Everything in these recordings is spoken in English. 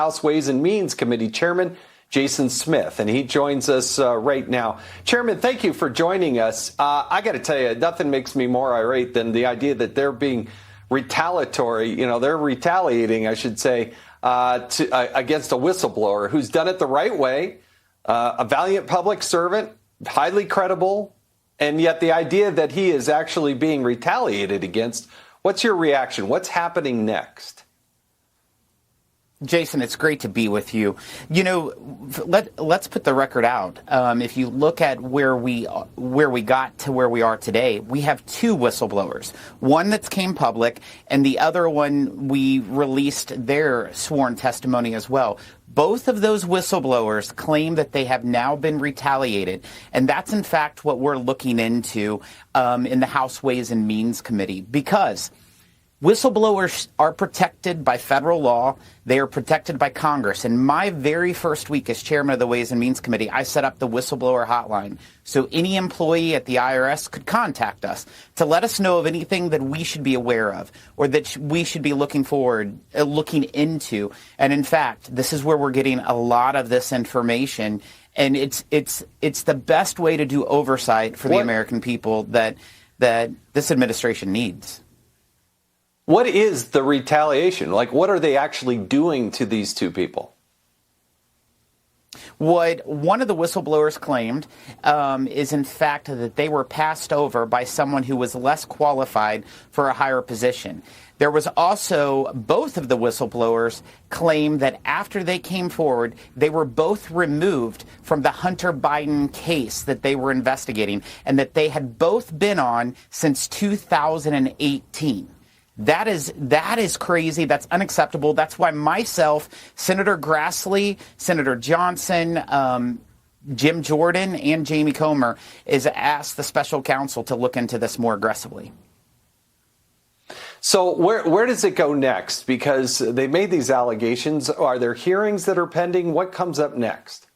House Ways and Means Committee Chairman Jason Smith, and he joins us right now. Chairman, thank you for joining us. I got to tell you, nothing makes me more irate than the idea that they're being retaliatory. They're retaliating, I should say, against a whistleblower who's done it the right way, a valiant public servant, highly credible, and yet the idea that he is actually being retaliated against. What's your reaction? What's happening next? Jason, it's great to be with you. Let's put the record out. If you look at where we got to where we are today, we have two whistleblowers. One that came public, and the other one we released their sworn testimony as well. Both of those whistleblowers claim that they have now been retaliated, and that's in fact what we're looking into in the House Ways and Means Committee, because whistleblowers are protected by federal law. They are protected by Congress. In my very first week as chairman of the Ways and Means Committee, I set up the whistleblower hotline so any employee at the IRS could contact us to let us know of anything that we should be aware of or that we should be looking into. And in fact, this is where we're getting a lot of this information. And it's the best way to do oversight for the American people that this administration needs. What is the retaliation? What are they actually doing to these two people? What one of the whistleblowers claimed is, in fact, that they were passed over by someone who was less qualified for a higher position. There was also, both of the whistleblowers claim that after they came forward, they were both removed from the Hunter Biden case that they were investigating, and that they had both been on since 2018. That is crazy. That's unacceptable. That's why myself, Senator Grassley, Senator Johnson, Jim Jordan, and Jamie Comer is asked the special counsel to look into this more aggressively. So where does it go next? Because they made these allegations. Are there hearings that are pending? What comes up next?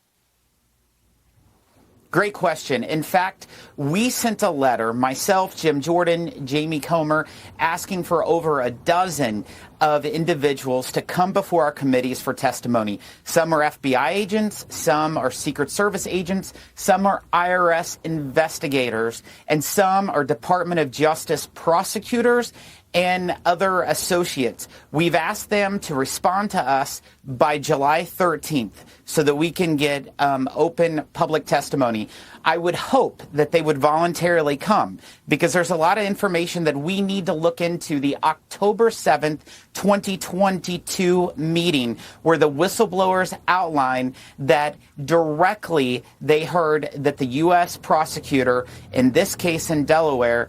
Great question. In fact, we sent a letter, myself, Jim Jordan, Jamie Comer, asking for over a dozen of individuals to come before our committees for testimony. Some are FBI agents, some are Secret Service agents, some are IRS investigators, and some are Department of Justice prosecutors and other associates. We've asked them to respond to us by July 13th so that we can get open public testimony. I would hope that they would voluntarily come, because there's a lot of information that we need to look into. The October 7th, 2022 meeting, where the whistleblowers outline that directly they heard that the U.S. prosecutor, in this case in Delaware,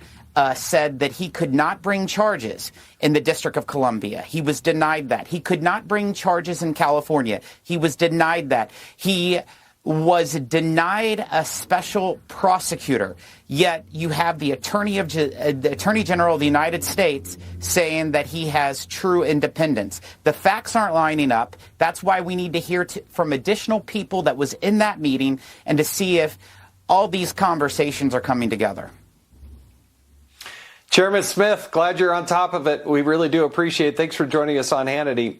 said that he could not bring charges in the District of Columbia. He was denied that. He could not bring charges in California. He was denied that. He was denied a special prosecutor. Yet you have the Attorney General of the United States saying that he has true independence. The facts aren't lining up. That's why we need to hear from additional people that was in that meeting and to see if all these conversations are coming together. Chairman Smith, glad you're on top of it. We really do appreciate it. Thanks for joining us on Hannity.